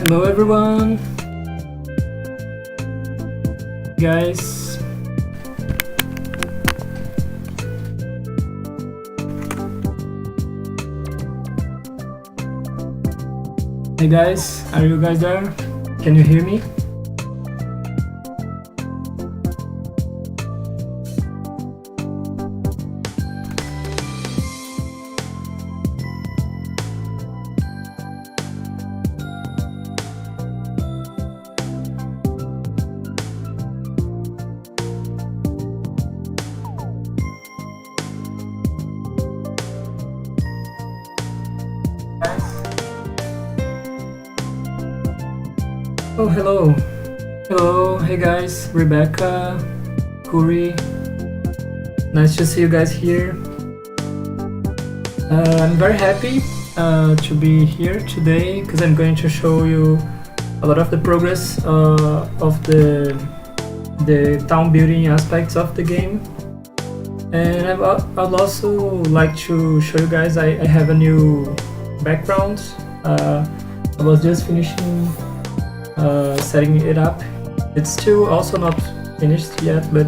Hello everyone, guys. Hey guys, are you guys there? Can you hear me? Oh, hello. Hello, hey guys, Rebecca, Kuri. Nice to see you guys here. I'm very happy to be here today because I'm going to show you a lot of the progress of the town building aspects of the game. And I'd also like to show you guys I have a new background. I was just finishing setting it up. It's still also not finished yet, but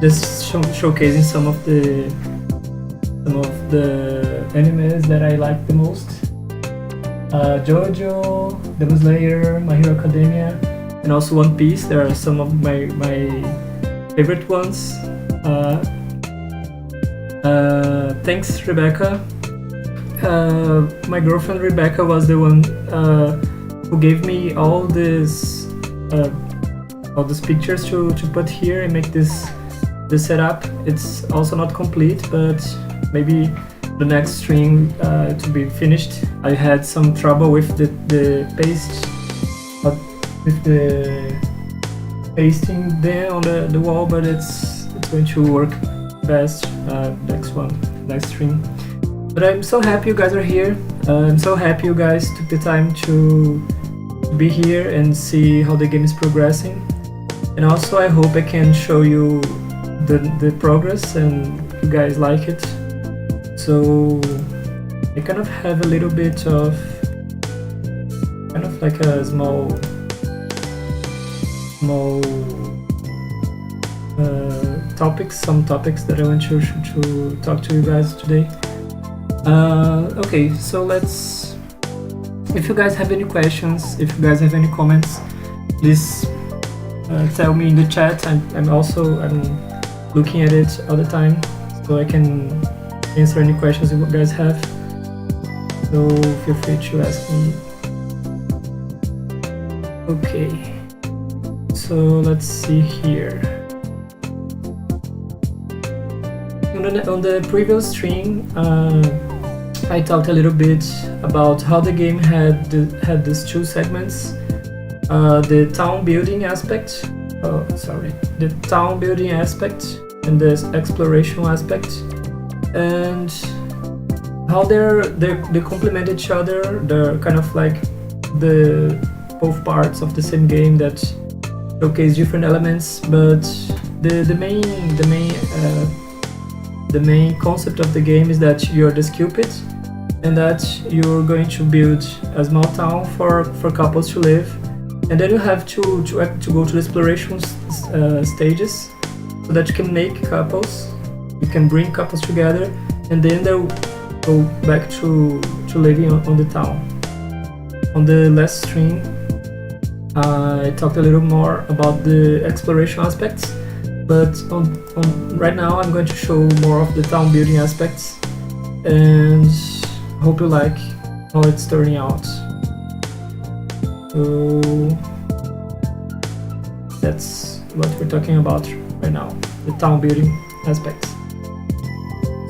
just showcasing some of the animes that I like the most. JoJo, Demon Slayer, My Hero Academia, and also One Piece. There are some of my favorite ones. Thanks, Rebecca. My girlfriend Rebecca was the one who gave me all these pictures to put here and make this setup. It's also not complete, but maybe the next stream to be finished. I had some trouble with the paste, with the pasting there on the wall, but it's going to work best next stream. But I'm so happy you guys are here. I'm so happy you guys took the time to be here and see how the game is progressing. And also I hope I can show you the progress and you guys like it. So I kind of have a little bit of kind of like a small some topics that I want to talk to you guys today. Okay, so let's, if you guys have any questions, if you guys have any comments, please tell me in the chat. I'm looking at it all the time, so I can answer any questions you guys have. So feel free to ask me. Okay, so let's see here. On the previous stream, I talked a little bit about how the game had these two segments, the town building aspect, the town building aspect and the exploration aspect, and how they complement each other. They're kind of like the both parts of the same game that showcase different elements, but the main concept of the game is that you're this Cupid and that you're going to build a small town for couples to live, and then you have to go to the exploration stages so that you can make couples, you can bring couples together, and then they'll go back to living on the town. On the last stream I talked a little more about the exploration aspects, but right now I'm going to show more of the town building aspects, and hope you like how it's turning out. So that's what we're talking about right now, the town building aspects.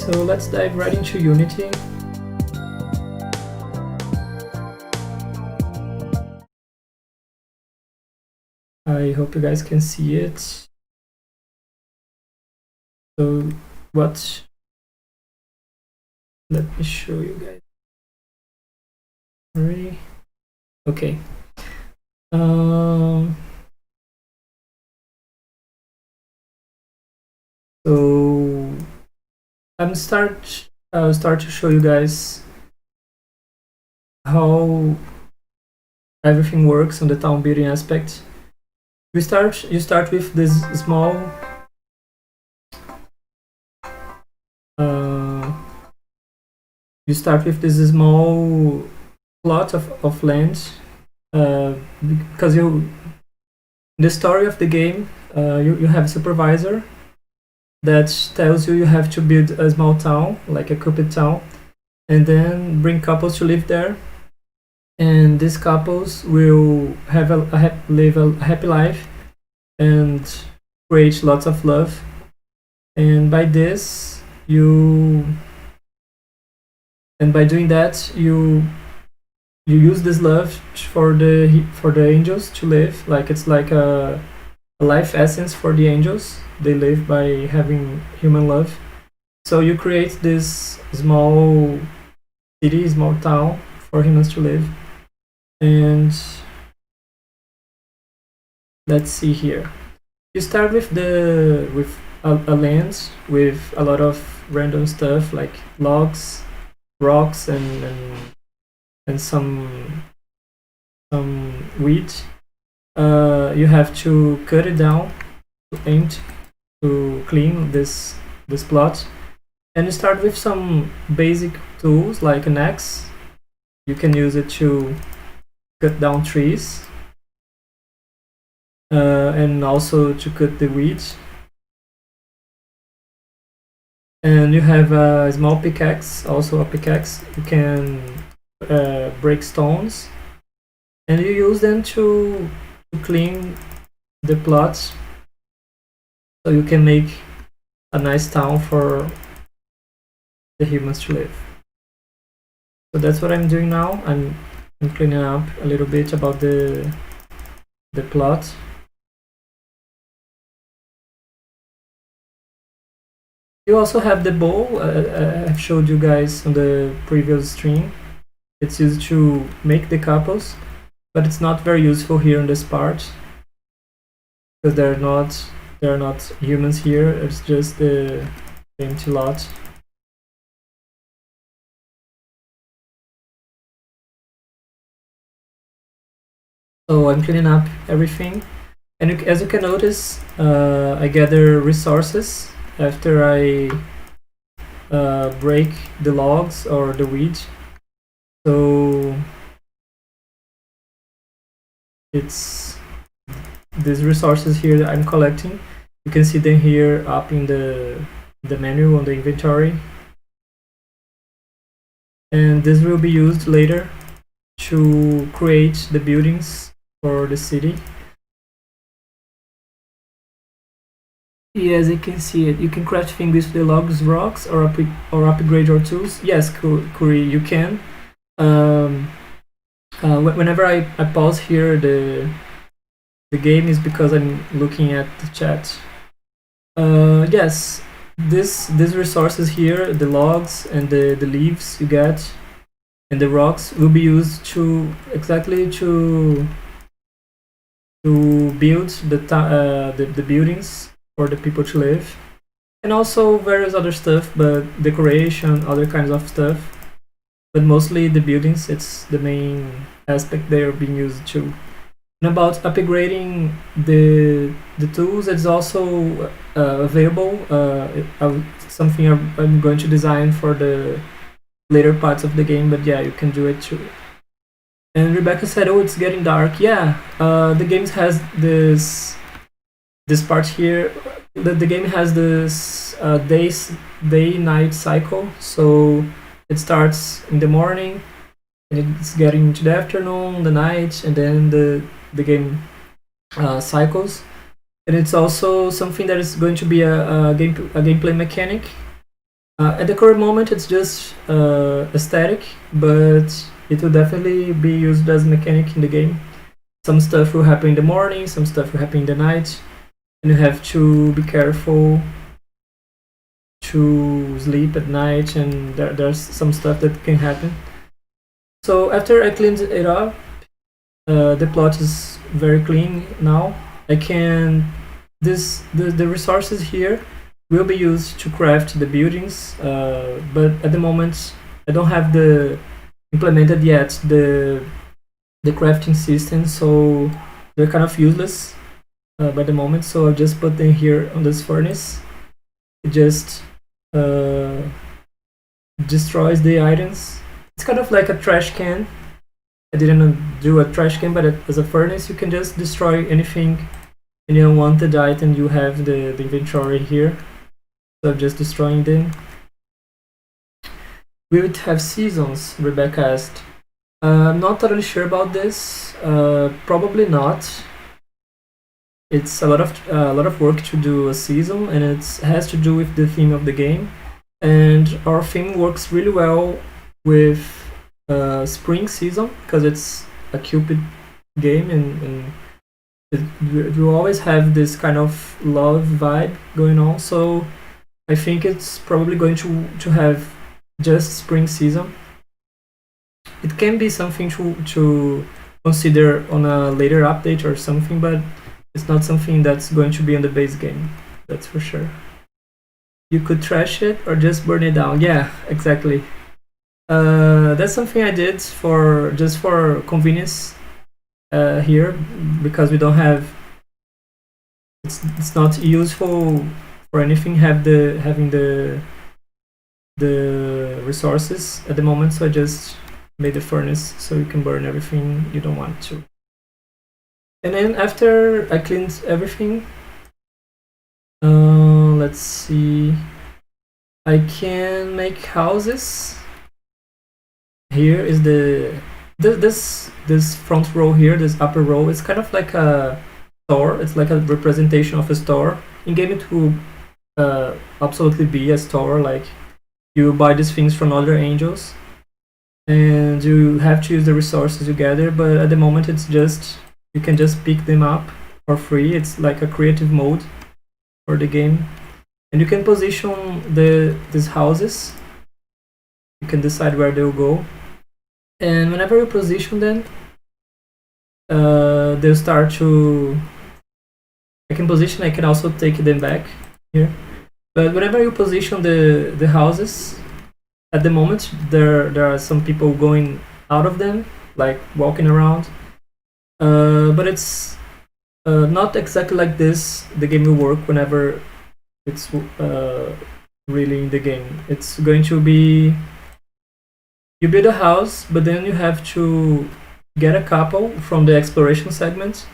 So let's dive right into Unity. I hope you guys can see it. So let me show you guys. Ready? Okay. So start to show you guys how everything works on the town building aspect. You start with this small plot of land, because in the story of the game, you have a supervisor that tells you have to build a small town, like a Cupid town, and then bring couples to live there. And these couples will have live a happy life and create lots of love. And by doing that, you use this love for the angels to live. Like it's like a life essence for the angels. They live by having human love. So you create this small city, small town for humans to live. And let's see here. You start with a land with a lot of random stuff like logs, rocks, and some wheat. You have to cut it down to clean this plot, and you start with some basic tools like an axe. You can use it to cut down trees, and also to cut the weeds. And you have a small pickaxe, also a pickaxe. You can break stones, and you use them to clean the plots, so you can make a nice town for the humans to live. So that's what I'm doing now. I'm cleaning up a little bit about the plot. You also have the bow. I've showed you guys on the previous stream. It's used to make the couples, but it's not very useful here in this part because there are not humans here. It's just the empty lot. So I'm cleaning up everything, and as you can notice, I gather resources after I break the logs or the weed. So it's these resources here that I'm collecting. You can see them here up in the menu on the inventory, and this will be used later to create the buildings for the city. Yes, you can see it. You can craft things with the logs, rocks, or upgrade your tools. Yes, Kuri, you can. Whenever I pause here, the game is because I'm looking at the chat. Yes, these resources here, the logs and the leaves you get, and the rocks will be used to build the buildings for the people to live, and also various other stuff, but decoration, other kinds of stuff, but mostly the buildings. It's the main aspect they are being used to. And about upgrading the tools, it's also available. Something I'm going to design for the later parts of the game, but yeah, you can do it too. And Rebecca said, "Oh, it's getting dark." Yeah, the game has this part here. The game has this day-night cycle. So it starts in the morning, and it's getting into the afternoon, the night, and then the game cycles. And it's also something that is going to be a gameplay mechanic. At the current moment, it's just aesthetic, but it will definitely be used as a mechanic in the game. Some stuff will happen in the morning, some stuff will happen in the night, and you have to be careful to sleep at night, and there's some stuff that can happen. So after I cleaned it up, the plot is very clean now. I can the resources here will be used to craft the buildings, but at the moment I don't have the implemented yet the crafting system, so they're kind of useless by the moment. So I'll just put them here on this furnace. It just destroys the items. It's kind of like a trash can. I didn't do a trash can, but as a furnace you can just destroy anything, any unwanted item you have the inventory here. So I'm just destroying them. Will it have seasons? Rebecca asked. I'm not totally sure about this. Probably not. It's a lot of work to do a season, and it has to do with the theme of the game. And our theme works really well with spring season because it's a Cupid game, and it will always have this kind of love vibe going on. So I think it's probably going to have just spring season. It can be something to consider on a later update or something, but it's not something that's going to be on the base game, that's for sure. You could trash it or just burn it down. Yeah, exactly. That's something I did just for convenience here, because we don't have. It's not useful for anything having the resources at the moment, so I just made the furnace so you can burn everything you don't want to. And then after I cleaned everything, let's see, I can make houses. Here is this front row here, this upper row. It's kind of like a store. It's like a representation of a store. In game it will absolutely be a store. Like you buy these things from other angels, and you have to use the resources you gather. But at the moment it's just, you can just pick them up for free. It's like a creative mode for the game, and you can position these houses. You can decide where they'll go, and whenever you position them, they'll start to. I can position. I can also take them back here, but whenever you position the houses, at the moment there are some people going out of them, like walking around. But it's not exactly like this. The game will work whenever it's really in the game. It's going to be, you build a house, but then you have to get a couple from the exploration segment,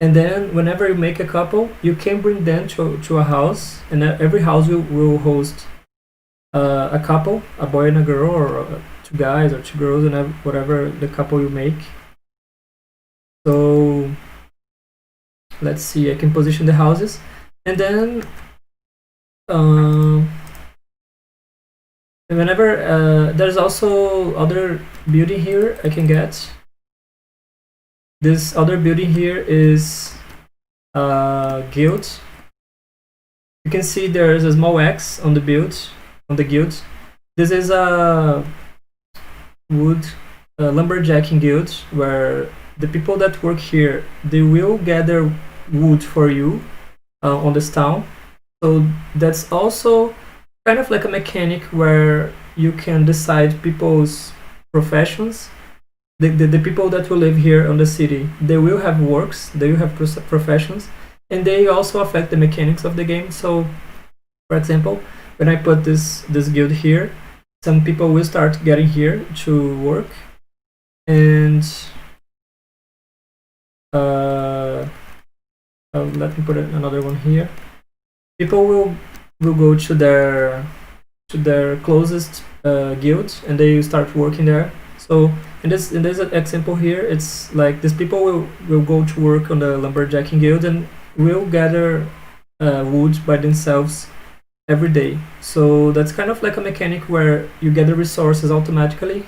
and then whenever you make a couple, you can bring them to a house, and every house will host a couple, a boy and a girl, or two guys or two girls, and whatever the couple you make. So let's see, I can position the houses, and then whenever there's also other building here I can get. This other building here is guild. You can see there's a small X on the guild. This is a wood lumberjacking guild, where the people that work here, they will gather wood for you on this town. So that's also kind of like a mechanic where you can decide people's professions. The people that will live here on the city, they will have works, they will have professions, and they also affect the mechanics of the game. So, for example, when I put this guild here, some people will start getting here to work, and let me put another one here. People will go to their closest guild, and they start working there. So in this example here, it's like these people will go to work on the lumberjacking guild and will gather wood by themselves every day. So that's kind of like a mechanic where you gather resources automatically.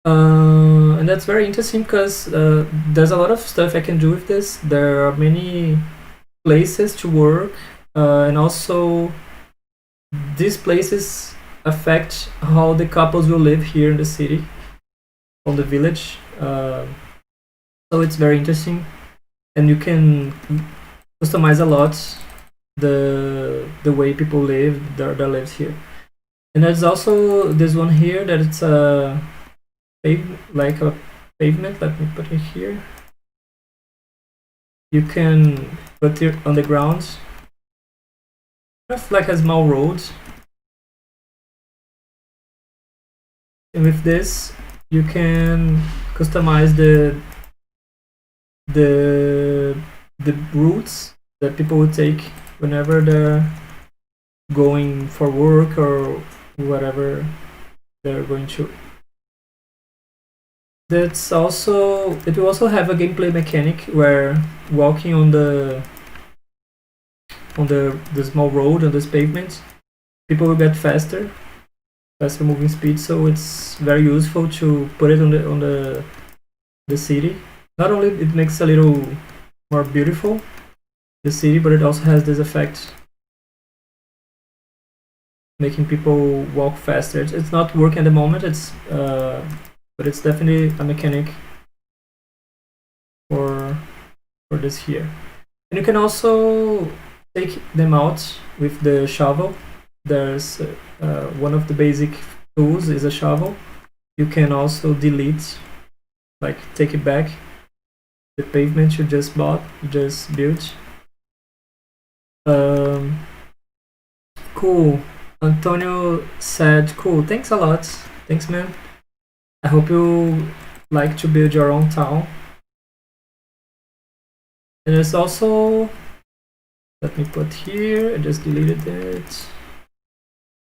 And that's very interesting because there's a lot of stuff I can do with this. There are many places to work, and also these places affect how the couples will live here in the city, on the village. So it's very interesting, and you can customize a lot the way people live that lives here. And there's also this one here that it's like a pavement. Let me put it here. You can put it on the ground, just like a small road. And with this, you can customize the routes that people would take whenever they're going for work or whatever they're going to. It will also have a gameplay mechanic where walking on the small road on this pavement, people will get faster moving speed. So it's very useful to put it on the city. Not only it makes a little more beautiful the city, but it also has this effect making people walk faster. It's not working at the moment. But it's definitely a mechanic for this here. And you can also take them out with the shovel. There's one of the basic tools is a shovel. You can also delete, like take it back, the pavement you just built. Cool. Antonio said, cool, thanks a lot. Thanks, man. I hope you like to build your own town. And there's also, let me put here, I just deleted it.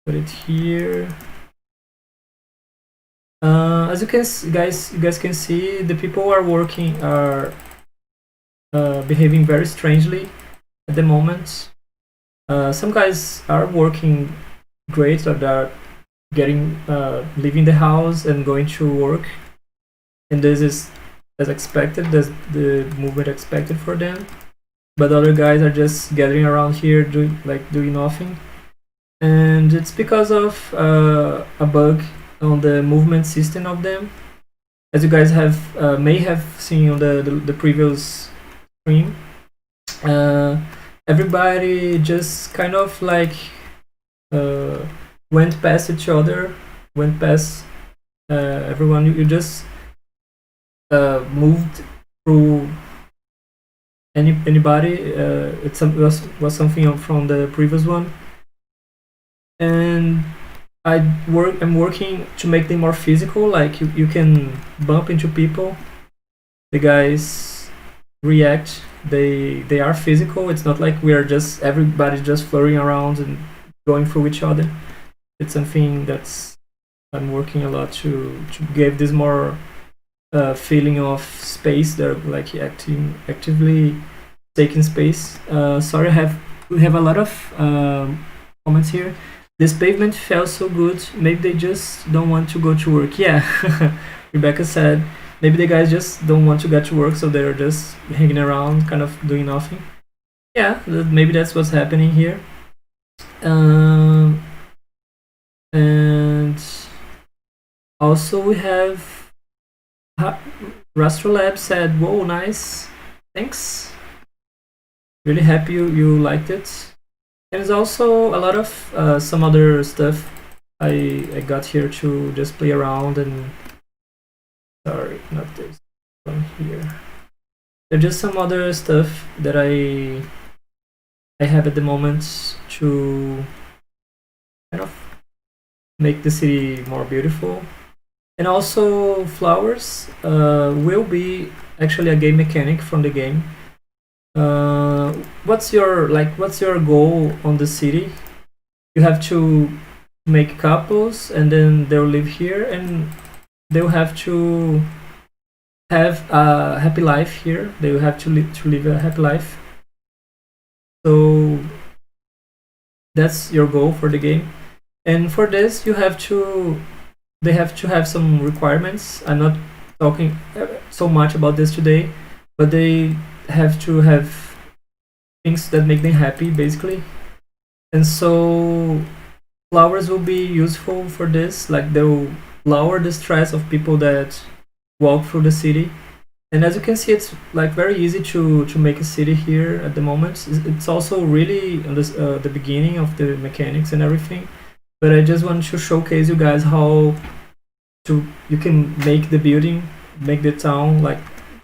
Put it here. As you guys can see, the people are behaving very strangely at the moment. Some guys are working great, or they're leaving the house and going to work, and this is as expected, as the movement expected for them. But other guys are just gathering around here doing nothing, and it's because of a bug on the movement system of them, as you guys may have seen on the previous stream. Everybody just kind of like went past each other, went past everyone. You just moved through anybody. It was something from the previous one, and I'm working to make them more physical. Like you can bump into people. The guys react. They are physical. It's not like everybody just flurrying around and going through each other. It's something that's I'm working a lot to give this more feeling of space. They're like actively taking space. Sorry, we have a lot of comments here. This pavement felt so good. Maybe they just don't want to go to work. Yeah, Rebecca said maybe the guys just don't want to get to work, so they're just hanging around, kind of doing nothing. Yeah, maybe that's what's happening here. And also we have Rastrolab said, whoa, nice, thanks, really happy you liked it. And there's also a lot of some other stuff I got here to just play around. And sorry, not this one here. There's just some other stuff that I have at the moment to kind of make the city more beautiful. And also flowers will be actually a game mechanic from the game. What's your goal on the city? You have to make couples, and then they'll live here, and they'll have to have a happy life here. They will have to live a happy life. So that's your goal for the game. And for this, they have to have some requirements. I'm not talking so much about this today, but they have to have things that make them happy, basically. And so flowers will be useful for this. Like, they will lower the stress of people that walk through the city, And as you can see, it's like very easy to make a city here at the moment. It's also really on this, the beginning of the mechanics and everything. But I just want to showcase you guys how you can make the building, make the town, like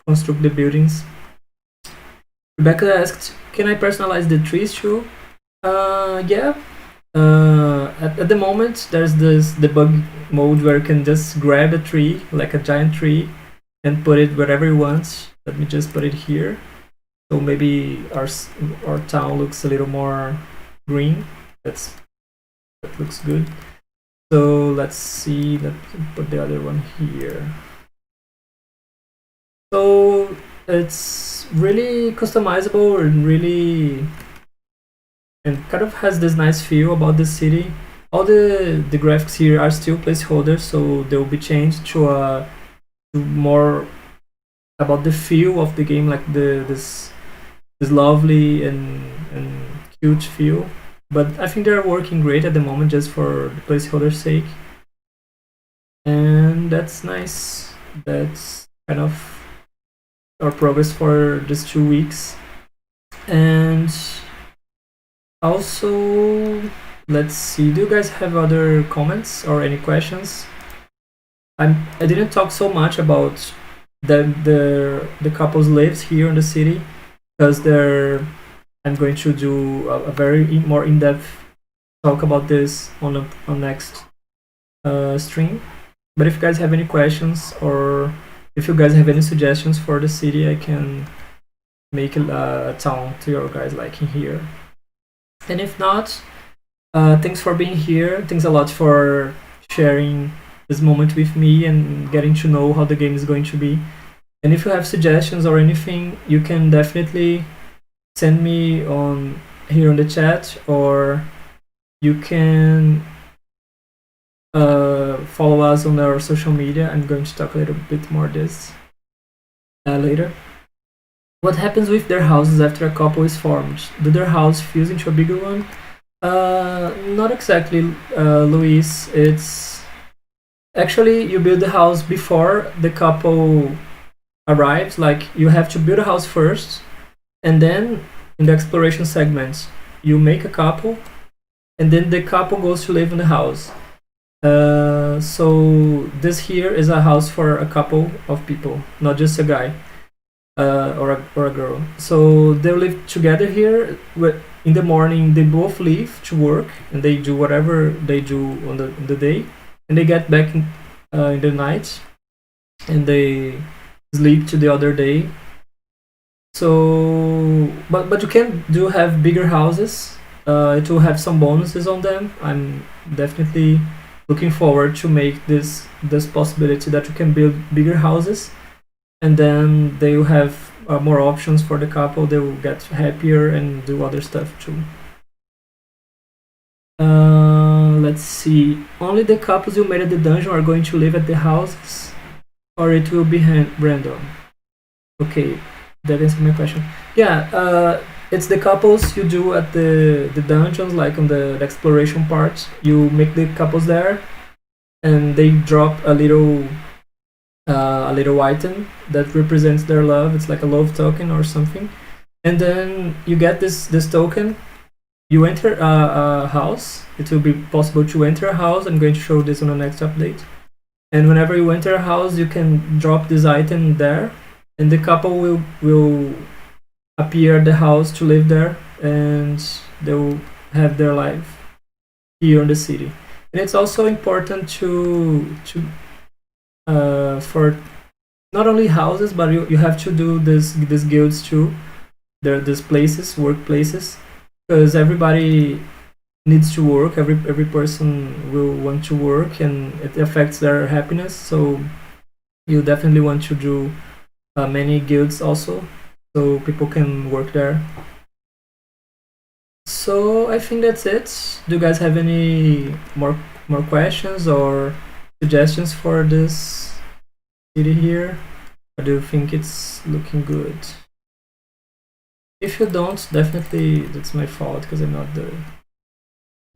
construct the buildings. Rebecca asked, "Can I personalize the trees too?" Yeah. At the moment, there's this debug mode where you can just grab a tree, like a giant tree, and put it wherever you want. Let me just put it here. So maybe our town looks a little more green. That looks good. So let's see. Let's put the other one here. So it's really customizable and kind of has this nice feel about the city. All the graphics here are still placeholders, so they will be changed to more about the feel of the game, like this lovely and cute feel. But I think they're working great at the moment, just for the placeholder's sake, and that's nice. That's kind of our progress for these 2 weeks. And also, let's see, do you guys have other comments or any questions? I didn't talk so much about the couple's lives here in the city, because I'm going to do a very more in-depth talk about this on next stream. But if you guys have any questions, or if you guys have any suggestions for the city, I can make a town to your guys' liking here. And if not, thanks for being here. Thanks a lot for sharing this moment with me and getting to know how the game is going to be. And if you have suggestions or anything, you can definitely send me on here on the chat, or you can follow us on our social media. I'm going to talk a little bit more this later. What happens with their houses after a couple is formed? Do their house fuse into a bigger one? Not exactly, Luis. It's actually, you build the house before the couple arrives. Like, you have to build a house first, and then in the exploration segment you make a couple, and then the couple goes to live in the house. So this here is a house for a couple of people, not just a guy or a girl. So they live together here. In the morning they both leave to work, and they do whatever they do on the day, and they get back in the night, and they sleep to the other day. So but you can have bigger houses. It will have some bonuses on them. I'm definitely looking forward to make this possibility that you can build bigger houses, and then they will have more options for the couple. They will get happier and do other stuff too. Let's see. Only the couples you made at the dungeon are going to live at the houses, or it will be random? Okay, that answers my question. Yeah, it's the couples you do at the dungeons, like on the exploration part. You make the couples there, and they drop a little item that represents their love. It's like a love token or something, and then you get this token. You enter a house. It will be possible to enter a house. I'm going to show this on the next update. And whenever you enter a house, you can drop this item there, and the couple will appear at the house to live there, and they will have their life here in the city. And it's also important for not only houses, but you have to do these guilds too. There are these places, workplaces, because everybody needs to work. Every person will want to work, and it affects their happiness. So you definitely want to do many guilds also, so people can work there. So I think that's it. Do you guys have any more questions or suggestions for this city here? Or do you think it's looking good? If you don't, definitely that's my fault, because I'm not the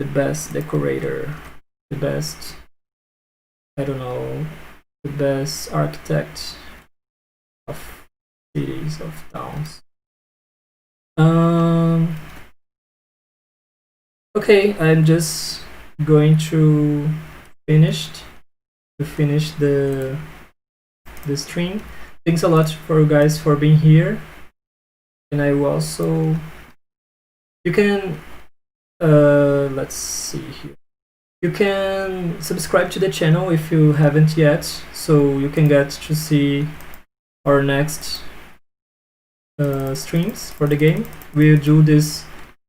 best decorator, the best, I don't know, the best architect of cities of towns. Okay, I'm just going to finish the stream. Thanks a lot for you guys for being here, and I will also, you can let's see here, you can subscribe to the channel if you haven't yet, so you can get to see our next streams for the game. We'll do this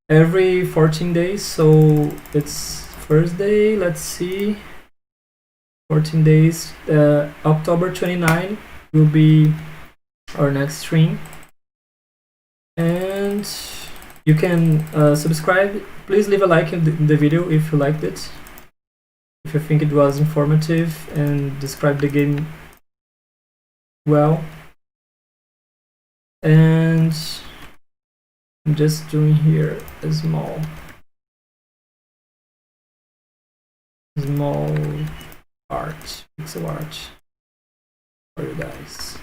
every 14 days, so it's Thursday, let's see, 14 days, October 29 will be our next stream, and you can subscribe. Please leave a like in the video if you liked it, if you think it was informative and described the game well. And I'm just doing here a small art, pixel art for you guys.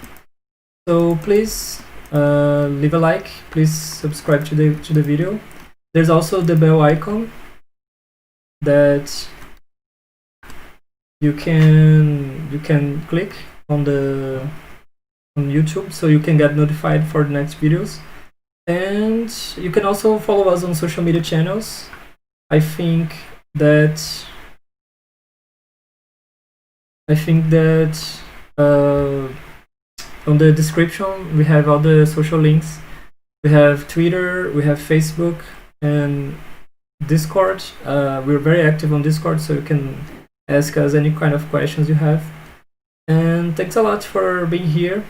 So please leave a like, please subscribe to the video. There's also the bell icon that you can click on YouTube, so you can get notified for the next videos. And you can also follow us on social media channels. I think that on the description we have all the social links. We have Twitter, we have Facebook, and Discord. We're very active on Discord, so you can ask us any kind of questions you have. And thanks a lot for being here,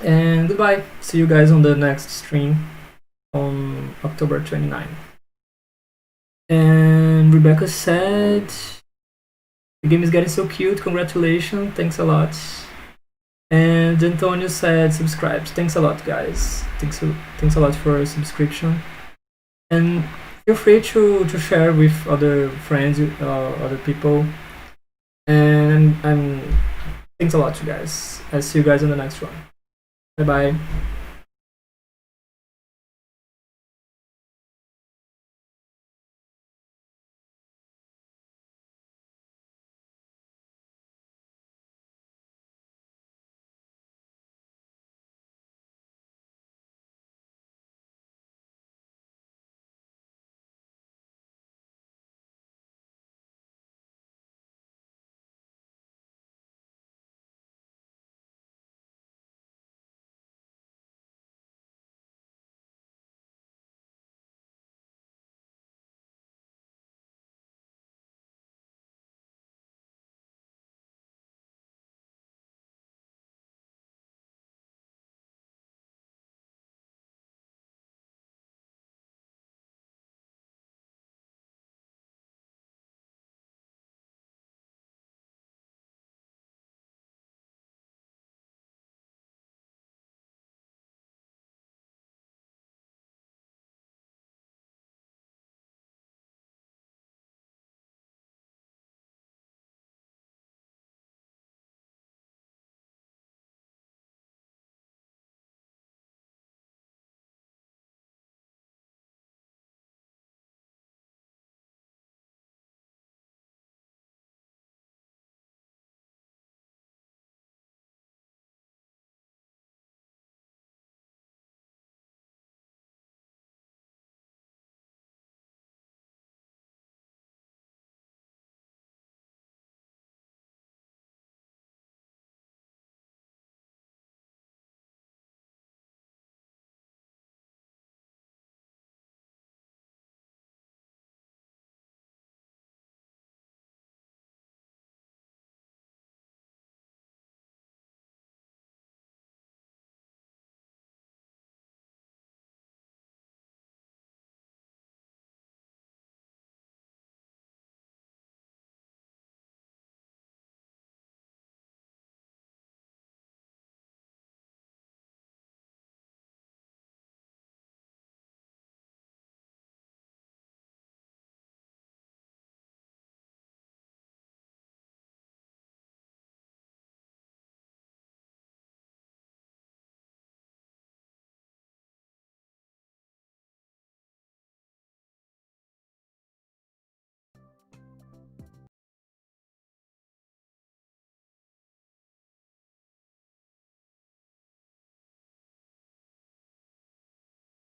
and goodbye. See you guys on the next stream on October 29. And Rebecca said, the game is getting so cute, congratulations, thanks a lot. And Antonio said, subscribe. Thanks a lot, guys. Thanks a lot for your subscription. And feel free to share with other friends, other people. And thanks a lot, you guys. I'll see you guys in the next one. Bye bye.